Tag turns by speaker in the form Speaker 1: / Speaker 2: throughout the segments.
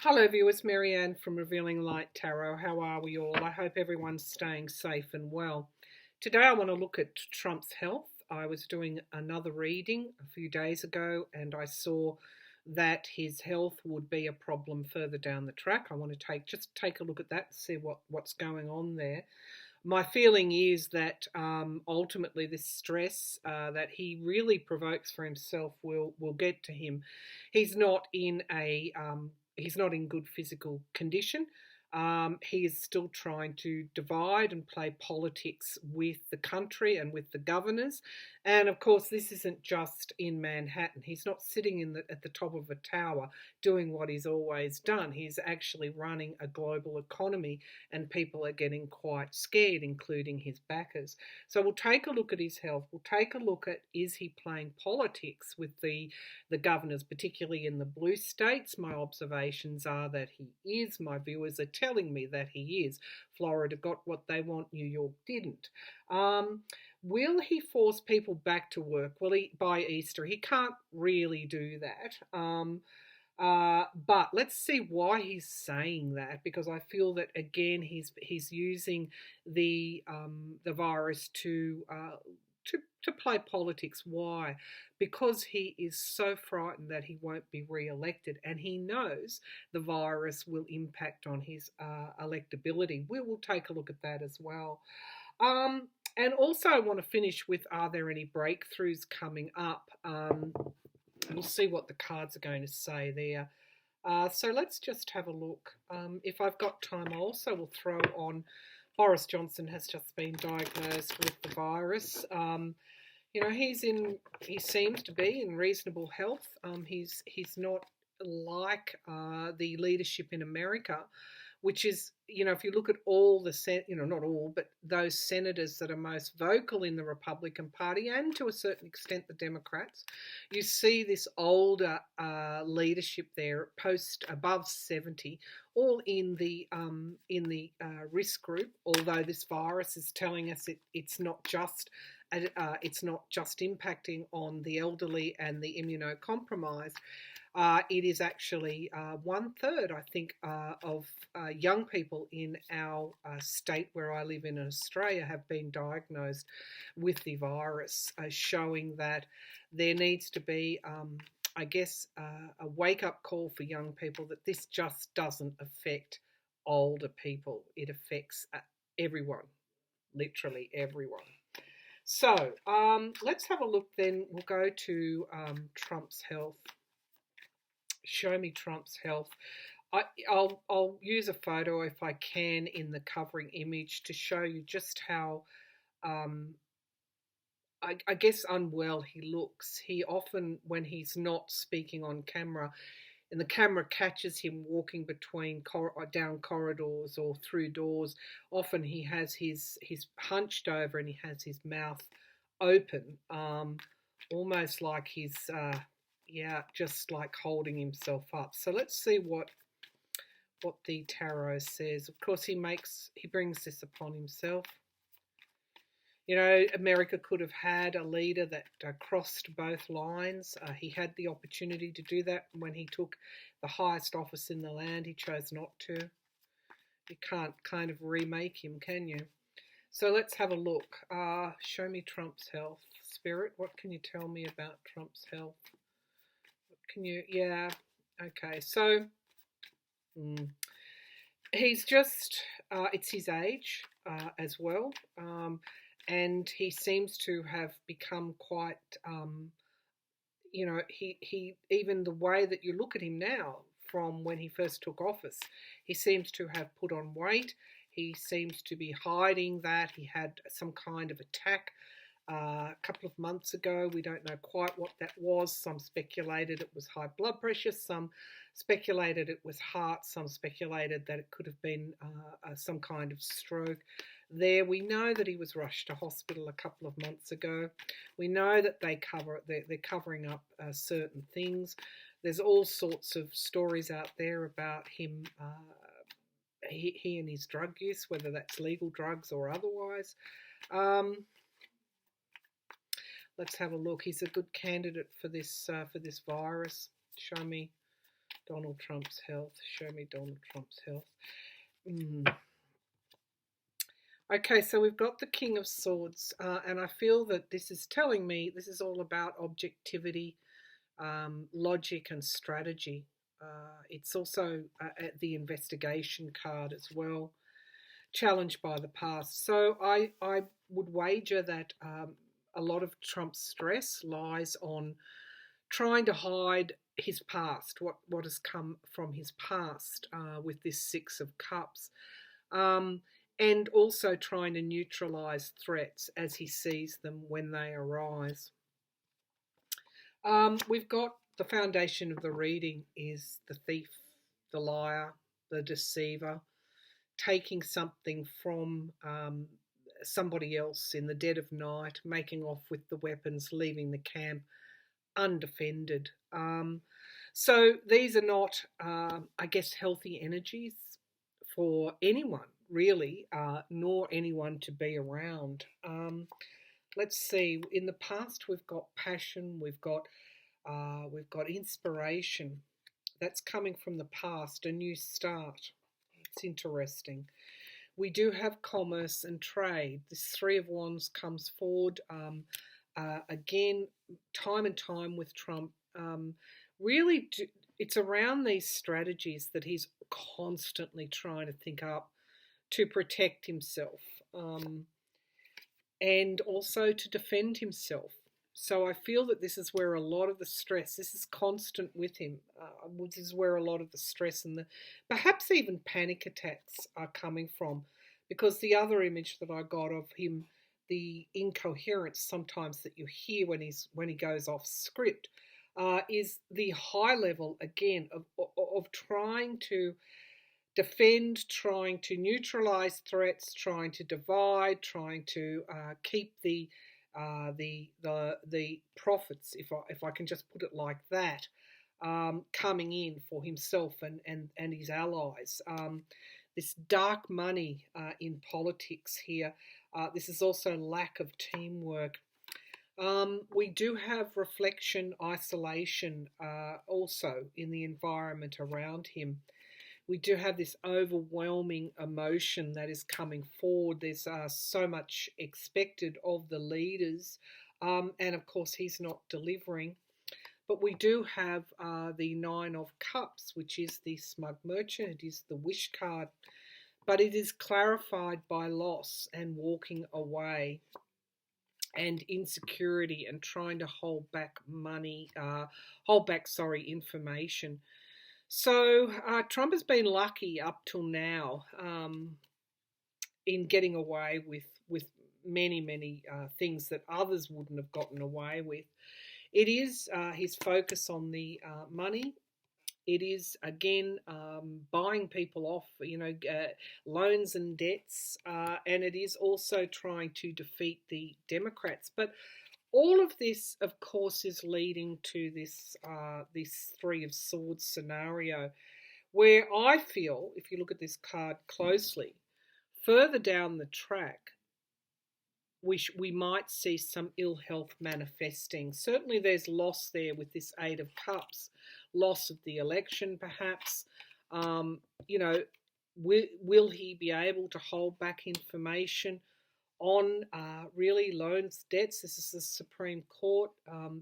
Speaker 1: Hello viewers, Marianne from Revealing Light Tarot. How are we all? I hope everyone's staying safe and well. Today I want to look at Trump's health. I was doing another reading a few days ago and I saw that his health would be a problem further down the track. I want to take a look at that and see what's going on there. My feeling is that ultimately this stress that he really provokes for himself will get to him. He's not in a he's not in good physical condition. He is still trying to divide and play politics with the country and with the governors. And of course, this isn't just in Manhattan. He's not sitting at the top of a tower doing what he's always done. He's actually running a global economy, and people are getting quite scared, including his backers. So we'll take a look at his health. We'll take a look at, is he playing politics with the governors, particularly in the blue states? My observations are that he is. My viewers are telling me that he is. Florida got what they want, New York didn't. Will he force people back to work? Well, by Easter, he can't really do that. But let's see why he's saying that, because I feel that again he's using the virus to play politics. Why? Because he is so frightened that he won't be re-elected, and he knows the virus will impact on his electability. We will take a look at that as well. And also I want to finish with, are there any breakthroughs coming up? We'll see what the cards are going to say there. So let's just have a look. If I've got time, I also will throw on Horace Johnson has just been diagnosed with the virus. He seems to be in reasonable health. He's not like the leadership in America, which is, if you look at all the, not all, but those senators that are most vocal in the Republican Party and to a certain extent the Democrats, you see this older leadership there, above 70, all in the risk group. Although this virus is telling us it's not just impacting on the elderly and the immunocompromised. It is actually 1/3, I think, of young people in our state where I live in Australia have been diagnosed with the virus, showing that there needs to be, a wake-up call for young people that this just doesn't affect older people. It affects everyone, literally everyone. So let's have a look then. We'll go to Trump's health. Show me Trump's health. I'll use a photo if I can in the covering image to show you just how, I guess, unwell he looks. He often, when he's not speaking on camera, and the camera catches him walking between down corridors or through doors, often he has he's hunched over and he has his mouth open, almost like he's just like holding himself up. So let's see what the tarot says. Of course, he brings this upon himself. America could have had a leader that crossed both lines. He had the opportunity to do that when he took the highest office in the land. He chose not to. You can't kind of remake him, can you? So let's have a look. Show me Trump's health. Spirit, what can you tell me about Trump's health? Okay, so he's just, it's his age as well, and he seems to have become quite, he even the way that you look at him now from when he first took office, he seems to have put on weight. He seems to be hiding that. He had some kind of attack a couple of months ago. We don't know quite what that was. Some speculated it was high blood pressure. Some speculated it was heart. Some speculated that it could have been some kind of stroke. We know that he was rushed to hospital a couple of months ago. We know that they're covering up certain things. There's all sorts of stories out there about him, he and his drug use, whether that's legal drugs or otherwise. Let's have a look. He's a good candidate for this virus. Show me Donald Trump's health. Show me Donald Trump's health. Okay, so we've got the King of Swords, and I feel that this is telling me this is all about objectivity, logic, and strategy. It's also the investigation card as well, challenged by the past. So I would wager that a lot of Trump's stress lies on trying to hide his past, what has come from his past with this Six of Cups. And also trying to neutralise threats as he sees them when they arise. We've got the foundation of the reading is the thief, the liar, the deceiver, taking something from somebody else in the dead of night, making off with the weapons, leaving the camp undefended. So these are not, I guess, healthy energies for anyone, really, nor anyone to be around. Let's see. In the past, we've got passion. We've got inspiration. That's coming from the past, a new start. It's interesting. We do have commerce and trade. This Three of Wands comes forward again, time and time with Trump. It's around these strategies that he's constantly trying to think up to protect himself and also to defend himself. So I feel that this is where a lot of the stress, this is constant with him. This is where a lot of the stress and perhaps even panic attacks are coming from, because the other image that I got of him, the incoherence sometimes that you hear when he goes off script, is the high level again of trying to defend, trying to neutralize threats, trying to divide, trying to keep the profits, if I can just put it like that, coming in for himself and his allies. This dark money in politics here. This is also lack of teamwork. We do have reflection, isolation also in the environment around him. We do have this overwhelming emotion that is coming forward. There's so much expected of the leaders, and of course he's not delivering. But we do have the Nine of Cups, which is the smug merchant. It is the wish card, but it is clarified by loss and walking away and insecurity and trying to hold back information. So Trump has been lucky up till now in getting away with many things that others wouldn't have gotten away with. It is his focus on the money. It is, again, buying people off, loans and debts, and it is also trying to defeat the Democrats. But all of this, of course, is leading to this Three of Swords scenario, where I feel, if you look at this card closely, further down the track, we might see some ill health manifesting. Certainly there's loss there with this Eight of Cups, loss of the election perhaps. Will he be able to hold back information on really loans, debts? This is the Supreme Court,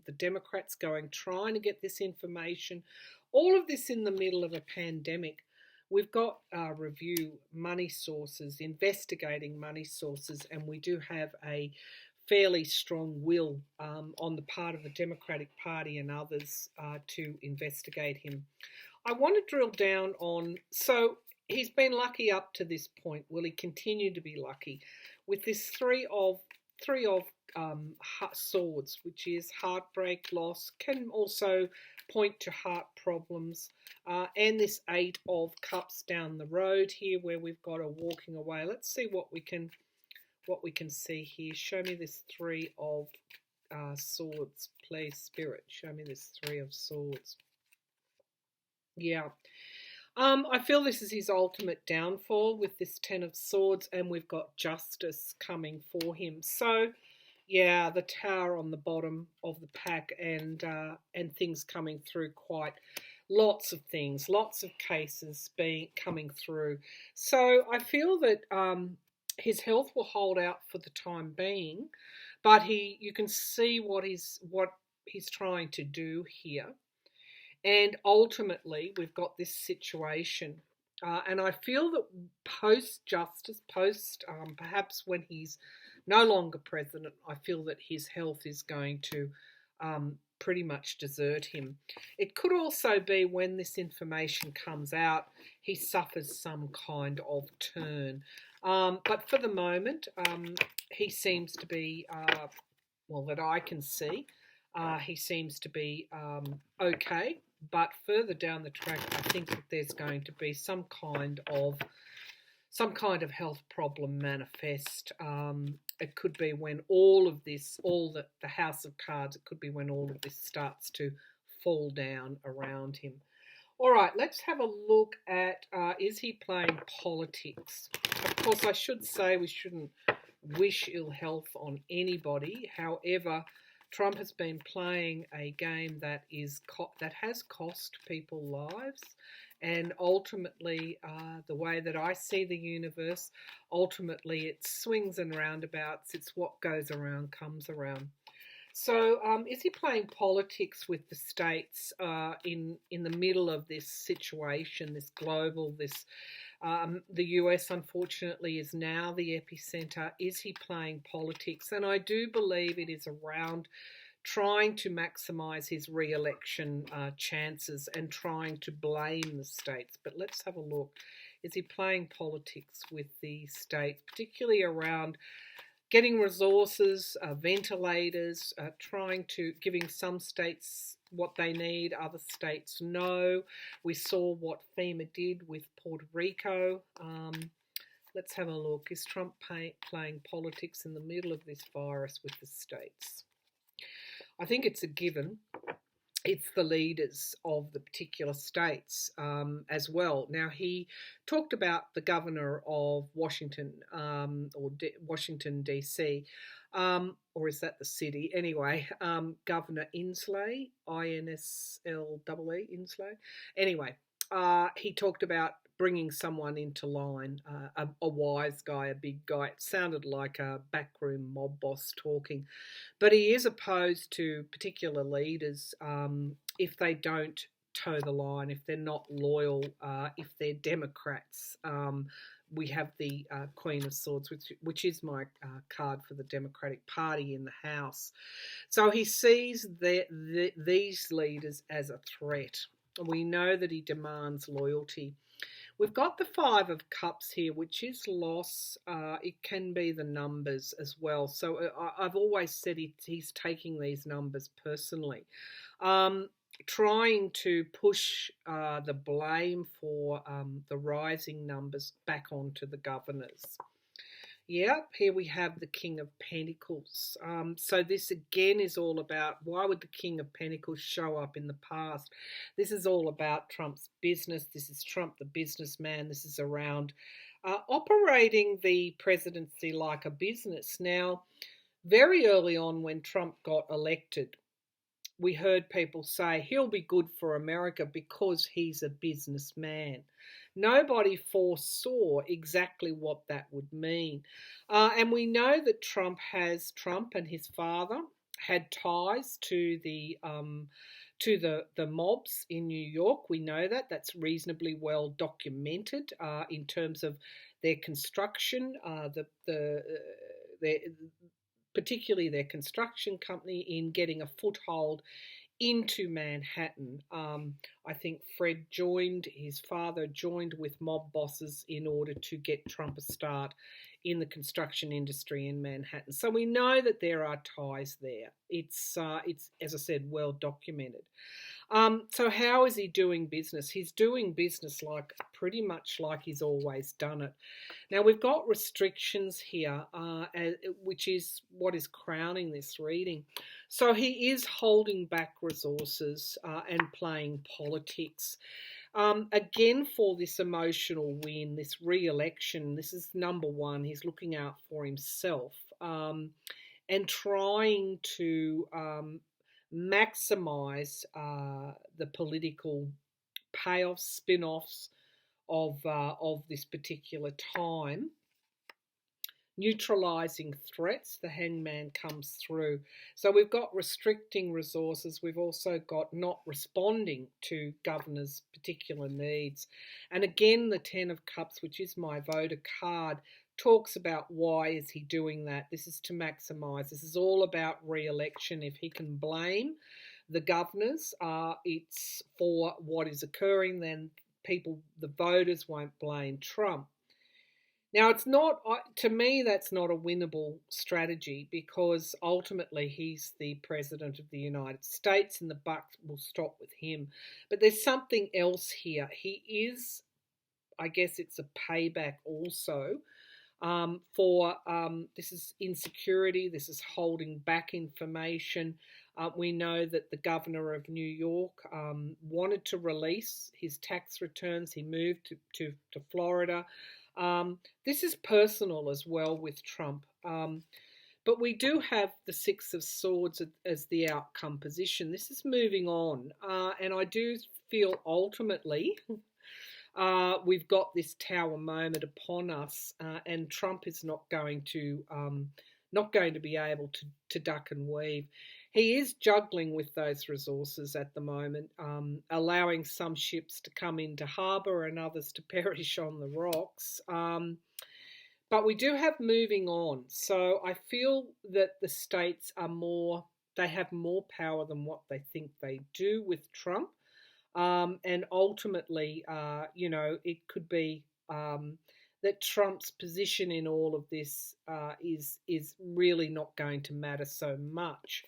Speaker 1: the Democrats trying to get this information. All of this in the middle of a pandemic. We've got review money sources, investigating money sources, and we do have a fairly strong will on the part of the Democratic Party and others to investigate him. I want to drill down on, so he's been lucky up to this point. Will he continue to be lucky? With this three of swords, which is heartbreak, loss, can also point to heart problems, and this Eight of Cups down the road here, where we've got a walking away. Let's see what we can see here. Show me this Three of Swords, please, Spirit. Show me this Three of Swords. Yeah. I feel this is his ultimate downfall with this Ten of Swords, and we've got justice coming for him. So, yeah, the Tower on the bottom of the pack, and things coming through quite lots of things, lots of cases coming through. So I feel that his health will hold out for the time being, but you can see what he's trying to do here. And ultimately, we've got this situation. And I feel that post justice, perhaps when he's no longer president, I feel that his health is going to pretty much desert him. It could also be when this information comes out, he suffers some kind of turn. But for the moment, he seems to be, that I can see, he seems to be okay. But further down the track, I think that there's going to be some kind of health problem manifest. It could be when all of this, the House of Cards, it could be when all of this starts to fall down around him. All right, let's have a look at, is he playing politics? Of course, I should say we shouldn't wish ill health on anybody. However, Trump has been playing a game that has cost people lives, and ultimately, the way that I see the universe, ultimately it swings and roundabouts. It's what goes around comes around. So, is he playing politics with the states in the middle of this situation, this global, the US, unfortunately, is now the epicenter. Is he playing politics? And I do believe it is around trying to maximise his re-election chances and trying to blame the states. But let's have a look. Is he playing politics with the states, particularly around getting resources, ventilators, giving some states what they need, other states no. We saw what FEMA did with Puerto Rico. Let's have a look. Is Trump playing politics in the middle of this virus with the states? I think it's a given. It's the leaders of the particular states as well. Now, he talked about the governor of Washington, Washington, D.C., or is that the city? Anyway, Governor Inslee, I-N-S-L-E-E, Inslee. Anyway, he talked about bringing someone into line, a wise guy, a big guy. It sounded like a backroom mob boss talking. But he is opposed to particular leaders if they don't toe the line, if they're not loyal, if they're Democrats. We have the Queen of Swords, which is my card for the Democratic Party in the House. So he sees these leaders as a threat. We know that he demands loyalty. We've got the Five of Cups here, which is loss. It can be the numbers as well. So I've always said he's taking these numbers personally. Trying to push the blame for the rising numbers back onto the governors. Yeah, here we have the King of Pentacles. So this again is all about, why would the King of Pentacles show up in the past? This is all about Trump's business. This is Trump, the businessman. This is around operating the presidency like a business. Now, very early on when Trump got elected, we heard people say he'll be good for America because he's a businessman. Nobody foresaw exactly what that would mean. And we know that Trump and his father had ties to the mobs in New York. We know that. That's reasonably well documented in terms of their construction, particularly their construction company, in getting a foothold into Manhattan. I think his father joined with mob bosses in order to get Trump a start in the construction industry in Manhattan. So we know that there are ties there. It's as I said, well documented. So how is he doing business? He's doing business pretty much like he's always done it. Now, we've got restrictions here, which is what is crowning this reading. So he is holding back resources and playing politics. Again, for this emotional win, this re-election, this is number one. He's looking out for himself and trying to maximize the political payoffs, spin-offs of this particular time. Neutralizing threats, the Hangman comes through. So we've got restricting resources. We've also got not responding to governors' particular needs. And again, the Ten of Cups, which is my voter card, talks about why is he doing that. This is to maximize. This is all about re-election. If he can blame the governors, it's for what is occurring, then people, the voters, won't blame Trump. Now, it's not, to me, that's not a winnable strategy, because ultimately he's the president of the United States and the buck will stop with him. But there's something else here. He is, I guess it's a payback also for this is insecurity, this is holding back information. We know that the governor of New York wanted to release his tax returns. He moved to Florida. This is personal as well with Trump. But we do have the Six of Swords as the outcome position. This is moving on. And I do feel ultimately we've got this Tower moment upon us, and Trump is not going to be able to duck and weave. He is juggling with those resources at the moment, allowing some ships to come into harbour and others to perish on the rocks. But we do have moving on. So I feel that the states they have more power than what they think they do with Trump. And ultimately, it could be that Trump's position in all of this is really not going to matter so much.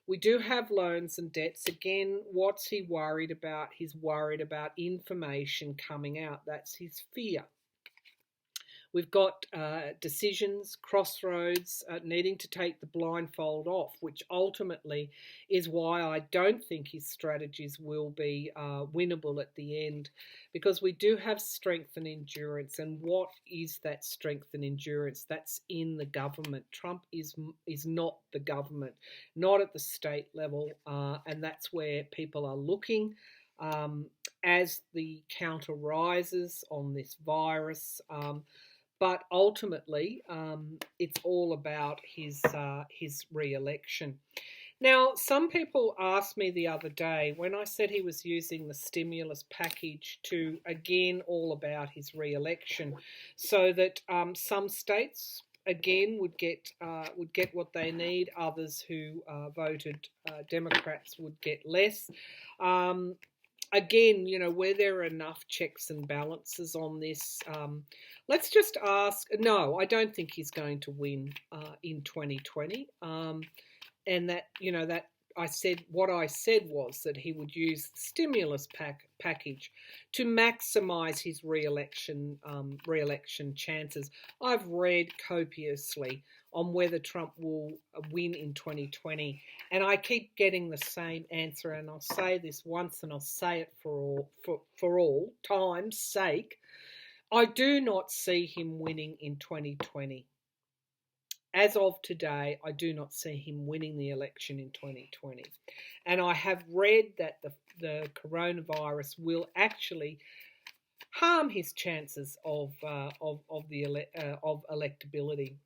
Speaker 1: We do have loans and debts. Again, what's he worried about? He's worried about information coming out. That's his fear. We've got decisions, crossroads, needing to take the blindfold off, which ultimately is why I don't think his strategies will be winnable at the end, because we do have strength and endurance. And what is that strength and endurance? That's in the government. Trump is not the government, not at the state level, and that's where people are looking. As the counter rises on this virus, but ultimately, it's all about his re-election. Now, some people asked me the other day when I said he was using the stimulus package to, again, all about his re-election, so that some states, again, would get what they need. Others who voted Democrats would get less. Again, where there are enough checks and balances on this, let's just ask. No, I don't think he's going to win in 2020. And that, that I said, what I said was that he would use the stimulus package to maximise his re-election chances. I've read copiously on whether Trump will win in 2020, and I keep getting the same answer. And I'll say this once, and I'll say it for all time's sake: I do not see him winning in 2020. As of today, I do not see him winning the election in 2020. And I have read that the coronavirus will actually harm his chances of electability.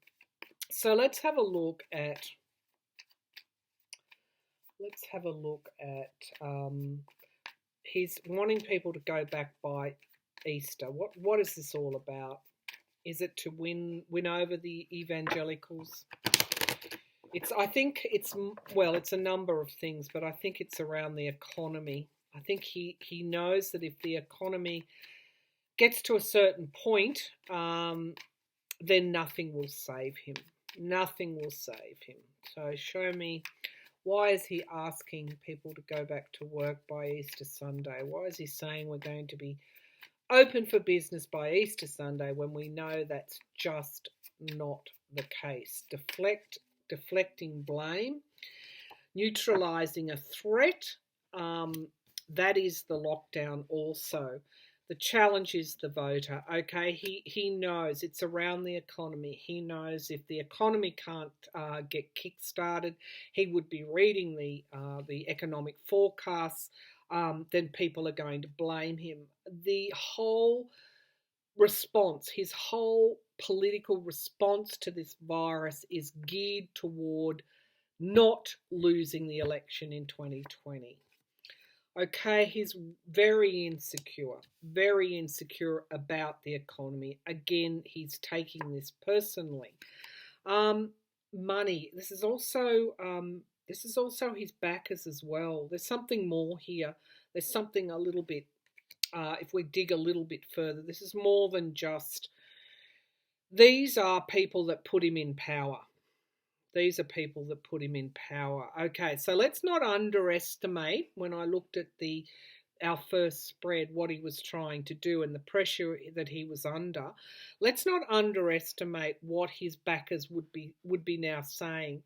Speaker 1: So let's have a look at he's wanting people to go back by Easter. What is this all about? Is it to win over the evangelicals? I think it's a number of things, but I think it's around the economy. I think he knows that if the economy gets to a certain point, then nothing will save him. Nothing will save him. So show me, why is he asking people to go back to work by Easter Sunday? Why is he saying we're going to be open for business by Easter Sunday when we know that's just not the case? Deflecting blame, neutralizing a threat, that is the lockdown also. The challenge is the voter. Okay, he knows it's around the economy. He knows if the economy can't get kick-started, he would be reading the economic forecasts. then people are going to blame him. The whole response, his whole political response to this virus is geared toward not losing the election in 2020. Okay, he's very insecure about the economy. Again, he's taking this personally. Money. This is also his backers as well. There's something more here. There's something a little bit. If we dig a little bit further, this is more than just. These are people that put him in power. These are people that put him in power. Okay, so let's not underestimate, when I looked at our first spread, what he was trying to do and the pressure that he was under. Let's not underestimate what his backers would be now saying.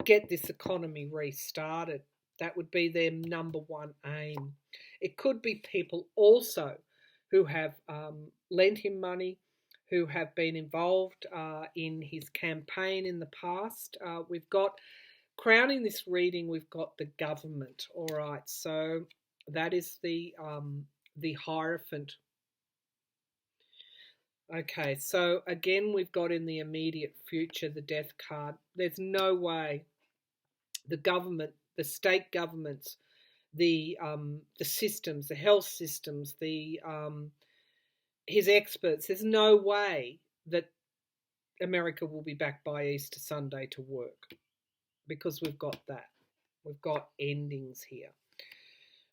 Speaker 1: Get this economy restarted. That would be their number one aim. It could be people also who have lent him money, who have been involved in his campaign in the past. We've got, crowning this reading, we've got the government. All right, so that is the Hierophant. Okay, so again, we've got in the immediate future the Death card. There's no way the government, the state governments, the systems, the health systems, his experts, there's no way that America will be back by Easter Sunday to work, because we've got that. We've got endings here.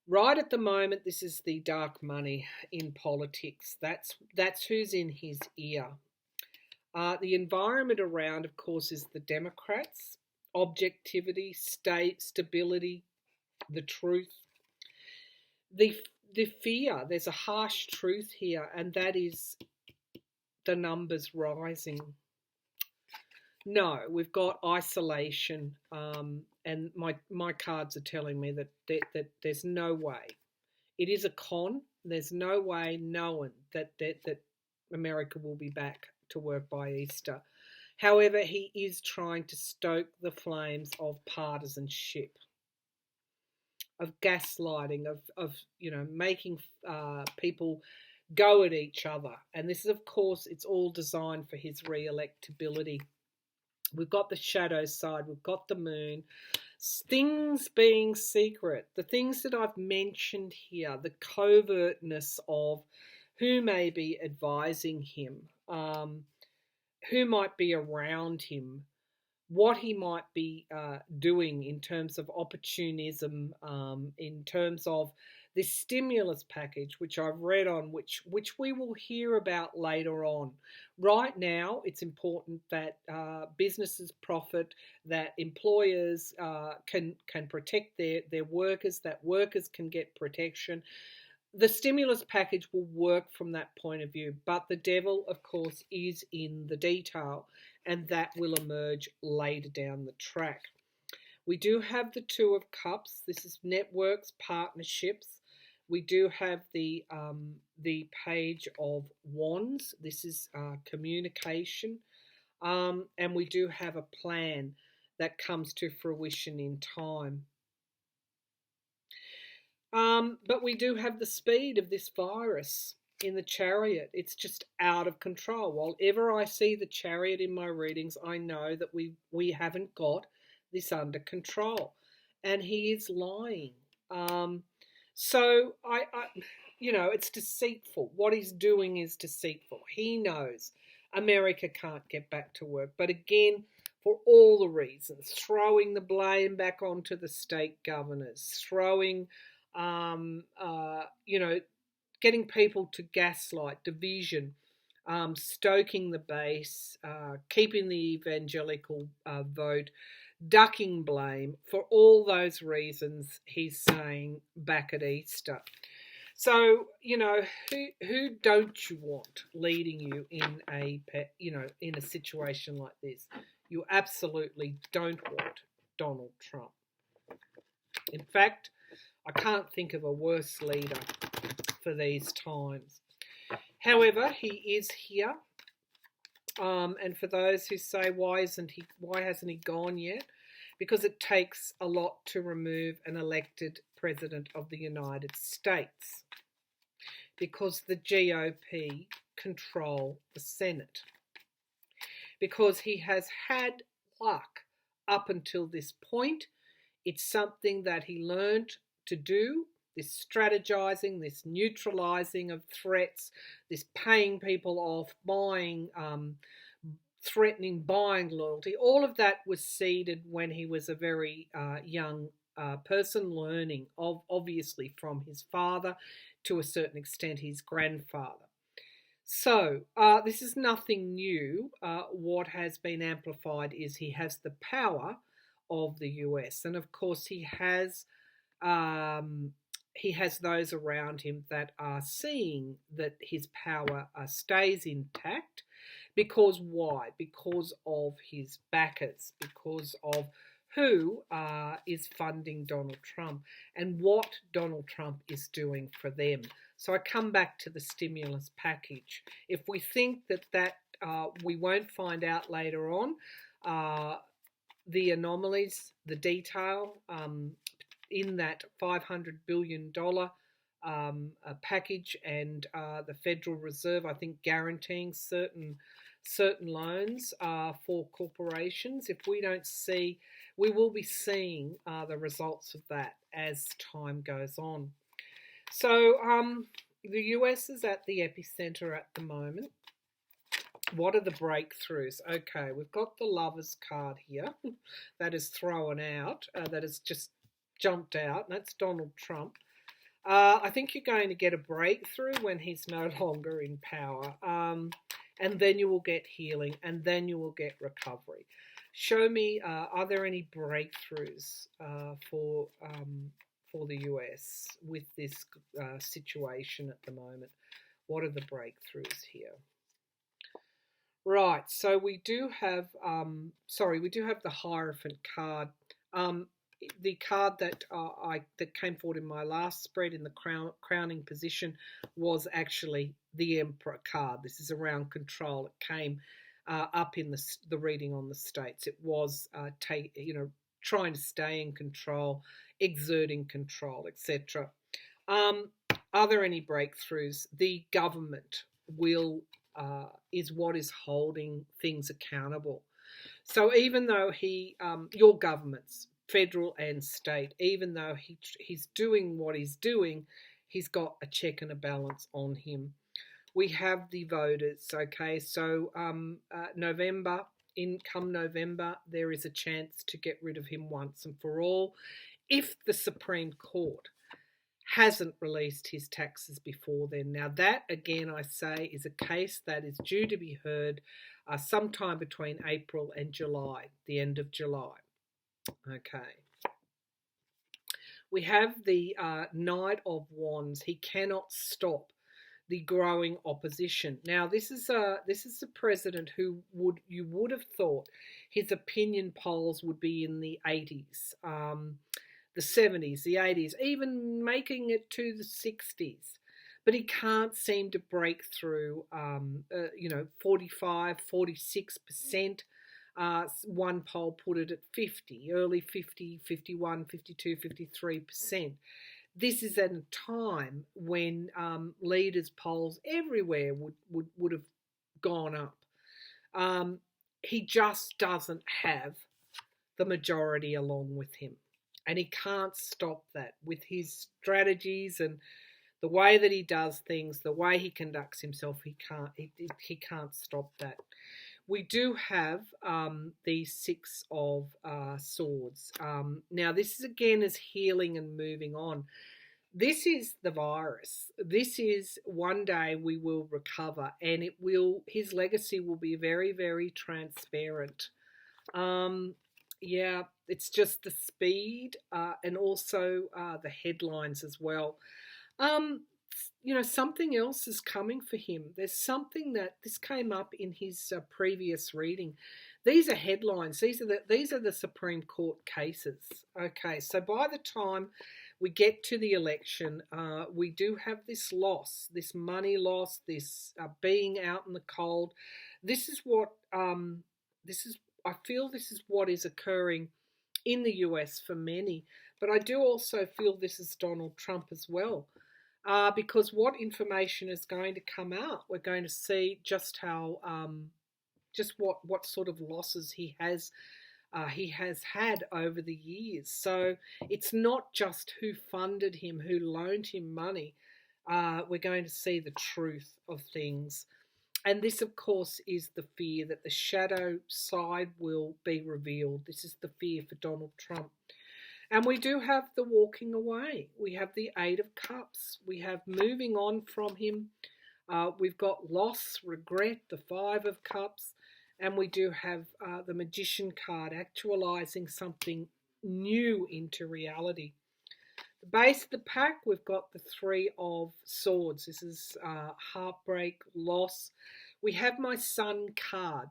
Speaker 1: Right at the moment, this is the dark money in politics. That's who's in his ear. The environment around, of course, is the Democrats. Objectivity, stability, the truth. The fear, there's a harsh truth here, and that is the numbers rising. No, we've got isolation, and my cards are telling me that there's no way. It is a con. There's no way knowing that America will be back to work by Easter. However, he is trying to stoke the flames of partisanship, of gaslighting, of making people go at each other. And this is, of course, it's all designed for his re-electability. We've got the shadow side. We've got the moon. Things being secret. The things that I've mentioned here, the covertness of who may be advising him, who might be around him, what he might be doing in terms of opportunism, in terms of this stimulus package, which I've read on, which we will hear about later on. Right now, it's important that businesses profit, that employers can protect their workers, that workers can get protection. The stimulus package will work from that point of view, but the devil, of course, is in the detail, and that will emerge later down the track. We do have the Two of Cups. This is networks, partnerships. We do have the Page of Wands. This is communication. And we do have a plan that comes to fruition in time. But we do have the speed of this virus in the Chariot. It's just out of control. While ever I see the Chariot in my readings, I know that we haven't got this under control. And he is lying. So I it's deceitful. What he's doing is deceitful. He knows America can't get back to work. But again, for all the reasons, throwing the blame back onto the state governors, throwing, getting people to gaslight, division, stoking the base, keeping the evangelical vote, ducking blame. For all those reasons, he's saying back at Easter. So, who don't you want leading you in a situation like this? You absolutely don't want Donald Trump. In fact, I can't think of a worse leader for these times. However, he is here. And for those who say, why hasn't he gone yet? Because it takes a lot to remove an elected President of the United States, because the GOP control the Senate, because he has had luck up until this point. It's something that he learned to do, this strategizing, this neutralizing of threats, this paying people off, buying, threatening, buying loyalty. All of that was seeded when he was a very young person, learning, obviously from his father, to a certain extent his grandfather. So this is nothing new. What has been amplified is he has the power of the US, and of course he has those around him that are seeing that his power stays intact. Because why? Because of his backers, because of who is funding Donald Trump and what Donald Trump is doing for them. So I come back to the stimulus package. If we think that we won't find out later on, the anomalies, the detail in that $500 billion package, and the Federal Reserve, I think, guaranteeing certain loans for corporations. If we don't see, we will be seeing the results of that as time goes on. So the US is at the epicenter at the moment. What are the breakthroughs? Okay, we've got the Lovers card here that is thrown out, that has just jumped out, and that's Donald Trump. I think you're going to get a breakthrough when he's no longer in power, and then you will get healing, and then you will get recovery. Show me, are there any breakthroughs for the US with this situation at the moment? What are the breakthroughs here? Right, so we do have, the Hierophant card. The card that that came forward in my last spread in the crowning position was actually the Emperor card. This is around control. It came up in the reading on the states. It was trying to stay in control, exerting control, etc. Are there any breakthroughs? The government is what is holding things accountable. So even though your governments, federal and state, even though he's doing what he's doing, he's got a check and a balance on him. We have the voters, okay? So November, there is a chance to get rid of him once and for all if the Supreme Court hasn't released his taxes before then. Now that, again, I say, is a case that is due to be heard sometime between April and July, the end of July. Okay. We have the Knight of Wands. He cannot stop the growing opposition. Now, this is a president who you would have thought his opinion polls would be in the 80s, the 70s, the 80s, even making it to the 60s. But he can't seem to break through, 45, 46%. One poll put it at 50, early 50, 51, 52, 53%. This is at a time when leaders' polls everywhere would have gone up. He just doesn't have the majority along with him. And he can't stop that with his strategies and the way that he does things, the way he conducts himself. He can't stop that. We do have the Six of Swords. Now, this is again is healing and moving on. This is the virus. This is one day we will recover, and his legacy will be very, very transparent. Yeah, it's just the speed and also the headlines as well. Something else is coming for him. There's something this came up in his previous reading. These are headlines. These are the Supreme Court cases. Okay, so by the time we get to the election, we do have this loss, this money loss, this being out in the cold. This is what I feel this is what is occurring in the US for many. But I do also feel this is Donald Trump as well, because what information is going to come out? We're going to see just how, just what sort of losses he has had over the years. So it's not just who funded him, who loaned him money. We're going to see the truth of things. And this, of course, is the fear that the shadow side will be revealed. This is the fear for Donald Trump. And we do have the walking away. We have the Eight of Cups. We have moving on from him. We've got loss, regret, the Five of Cups. And we do have the Magician card, actualizing something new into reality. The base of the pack, we've got the Three of Swords. This is heartbreak, loss. We have my Sun card,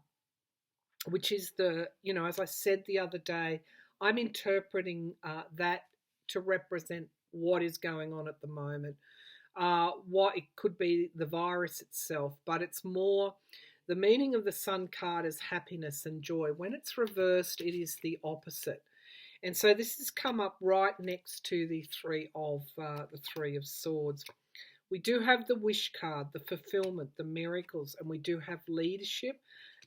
Speaker 1: which is the, as I said the other day, I'm interpreting that to represent what is going on at the moment. What it could be the virus itself, but it's more the meaning of the Sun card is happiness and joy. When it's reversed, it is the opposite. And so this has come up right next to the Three of Swords. We do have the Wish card, the fulfillment, the miracles, and we do have leadership,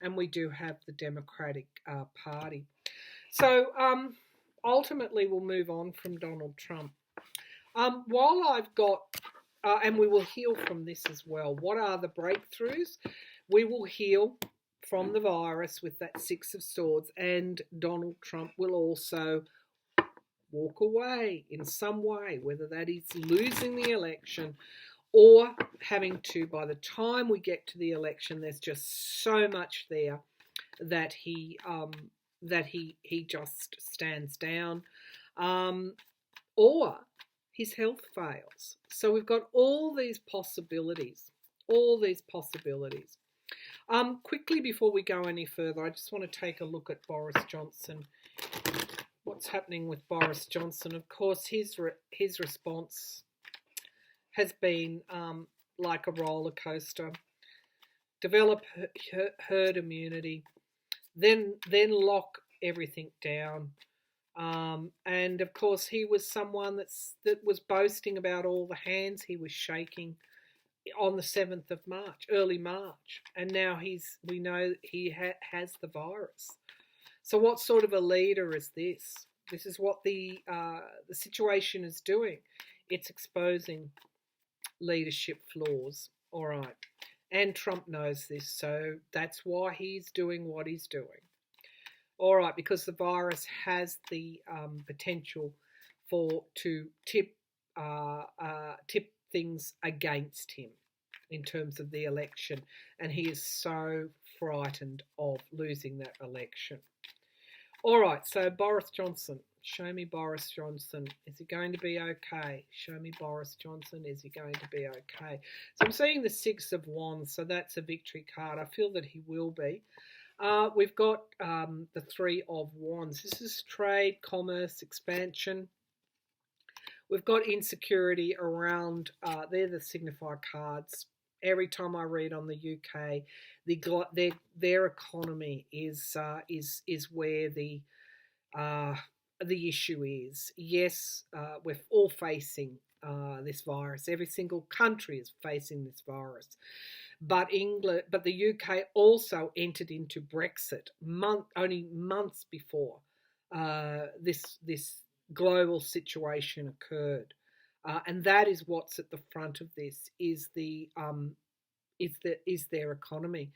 Speaker 1: and we do have the Democratic Party. So ultimately, we'll move on from Donald Trump. While I've got, and we will heal from this as well. What are the breakthroughs? We will heal from the virus with that Six of Swords, and Donald Trump will also walk away in some way, whether that is losing the election or having to, by the time we get to the election, there's just so much there that he just stands down, or his health fails. So we've got all these possibilities. Quickly before we go any further, I just want to take a look at Boris Johnson. What's happening with Boris Johnson? Of course, his response has been like a roller coaster. Develop herd immunity, then lock everything down. And of course, he was someone that was boasting about all the hands he was shaking on the 7th of March, early March, and now we know he has the virus. So what sort of a leader is this? This is what the situation is doing. It's exposing leadership flaws. All right. And Trump knows this, so that's why he's doing what he's doing. All right, because the virus has the potential to tip things against him in terms of the election, and he is so frightened of losing that election. All right, so Boris Johnson. Show me Boris Johnson. Is he going to be okay? Show me Boris Johnson. Is he going to be okay? So I'm seeing the Six of Wands, so that's a victory card. I feel that he will be. We've got the Three of Wands. This is trade, commerce, expansion. We've got insecurity around, they're the signifier cards. Every time I read on the UK, their economy is where the issue is. Yes, we're all facing this virus. Every single country is facing this virus. But the UK also entered into Brexit only months before this global situation occurred, and that is what's at the front of this is their economy.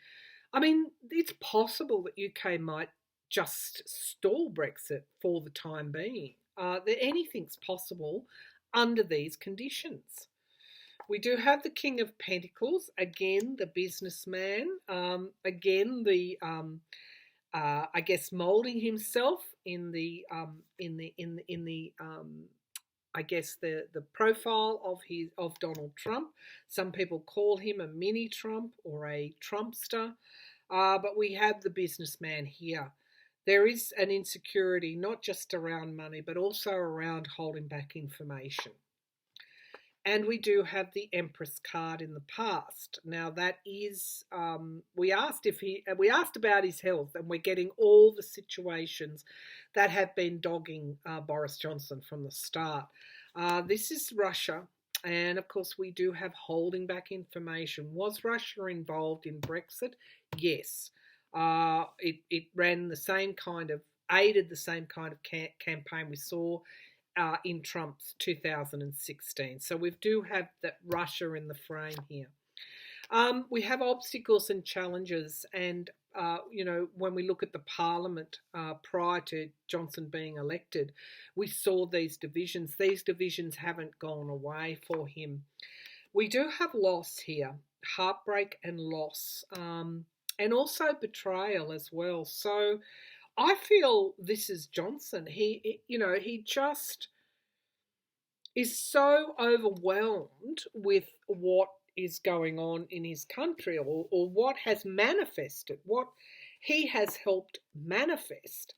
Speaker 1: I mean, it's possible that UK might just stall Brexit for the time being. That anything's possible under these conditions. We do have the King of Pentacles, again the businessman, again the I guess molding himself in the I guess the profile of Donald Trump. Some people call him a mini Trump or a Trumpster, but we have the businessman here. There is an insecurity not just around money, but also around holding back information. And we do have the Empress card in the past. Now that is, we asked about his health, and we're getting all the situations that have been dogging Boris Johnson from the start. This is Russia. And of course, we do have holding back information. Was Russia involved in Brexit? Yes. It ran the same kind of, aided the same kind of campaign we saw in Trump's 2016. So we do have that Russia in the frame here. We have obstacles and challenges, and when we look at the Parliament prior to Johnson being elected, we saw these divisions. These divisions haven't gone away for him. We do have loss here, heartbreak and loss, and also betrayal as well. So I feel this is Johnson. He just is so overwhelmed with what is going on in his country, or what has manifested, what he has helped manifest,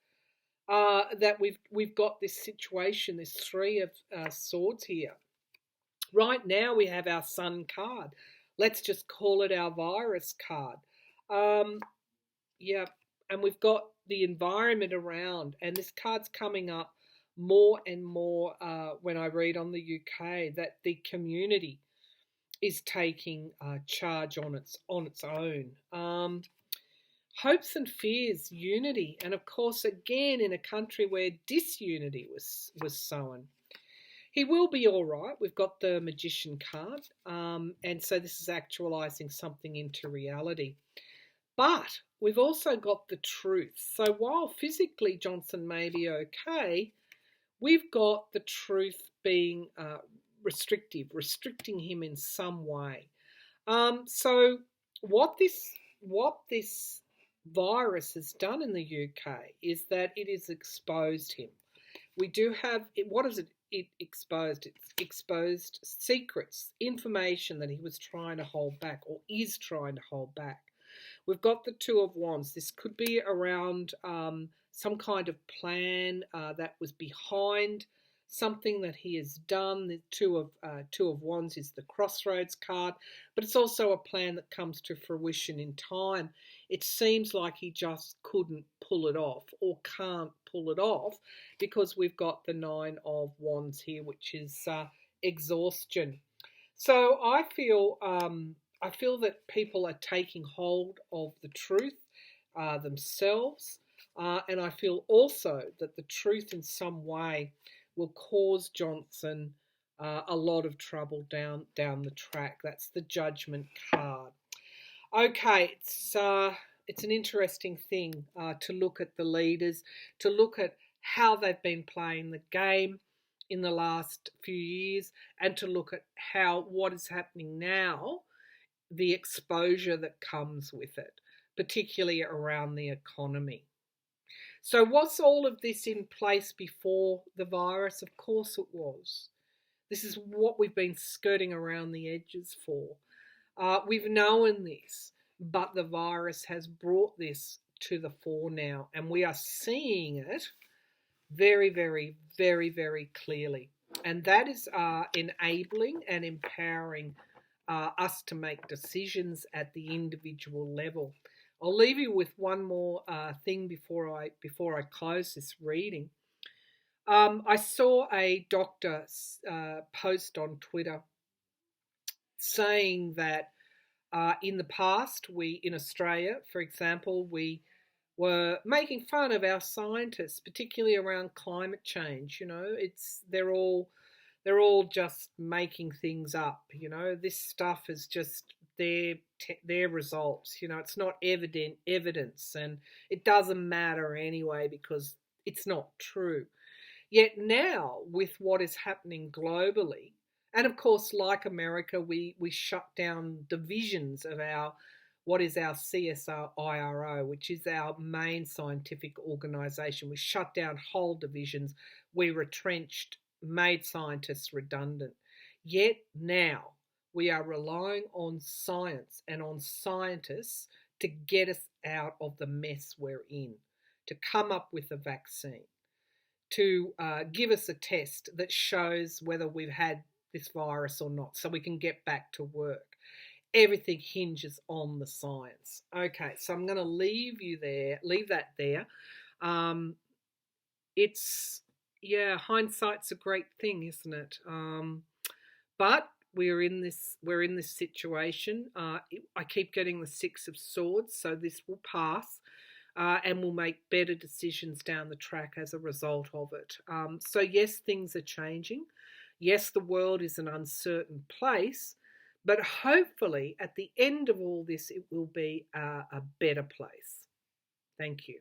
Speaker 1: that we've got this situation, this Three of Swords here. Right now we have our Sun card. Let's just call it our Virus card. Yeah, and we've got the environment around, and this card's coming up more and more when I read on the UK, that the community is taking charge on its own. Hopes and fears, unity, and of course, again, in a country where disunity was sown. He will be all right. We've got the Magician card, and so this is actualizing something into reality. But we've also got the Truth. So while physically Johnson may be okay, we've got the Truth being restricting him in some way. So what this virus has done in the UK is that it has exposed him. We do have, what is it exposed? It's exposed secrets, information that he was trying to hold back, or is trying to hold back. We've got the Two of Wands. This could be around some kind of plan that was behind something that he has done. The Two of Wands is the Crossroads card, but it's also a plan that comes to fruition in time. It seems like he just couldn't pull it off, or can't pull it off, because we've got the Nine of Wands here, which is exhaustion. So I feel that people are taking hold of the truth themselves, and I feel also that the truth in some way will cause Johnson a lot of trouble down the track. That's the Judgment card. Okay, it's an interesting thing to look at the leaders, to look at how they've been playing the game in the last few years, and to look at what is happening now, the exposure that comes with it, particularly around the economy. So was all of this in place before the virus? Of course it was. This is what we've been skirting around the edges for. We've known this, but the virus has brought this to the fore now, and we are seeing it very, very, very, very clearly. And that is enabling and empowering us to make decisions at the individual level. I'll leave you with one more thing before I close this reading. I saw a doctor post on Twitter saying that in the past, in Australia, for example, we were making fun of our scientists, particularly around climate change. They're all just making things up. This stuff is just their results. It's not evidence, and it doesn't matter anyway because it's not true. Yet now, with what is happening globally, and of course, like America, we shut down divisions of what is our CSIRO, which is our main scientific organisation. We shut down whole divisions. We retrenched, made scientists redundant. Yet now we are relying on science and on scientists to get us out of the mess we're in, to come up with a vaccine, to give us a test that shows whether we've had this virus or not, so we can get back to work. Everything hinges on the science. Okay, so I'm going to leave that there. It's, yeah, hindsight's a great thing, isn't it? But we're in this situation. I keep getting the Six of Swords, so this will pass. And we'll make better decisions down the track as a result of it. So yes, things are changing. Yes, the world is an uncertain place, but hopefully at the end of all this, it will be a better place. Thank you.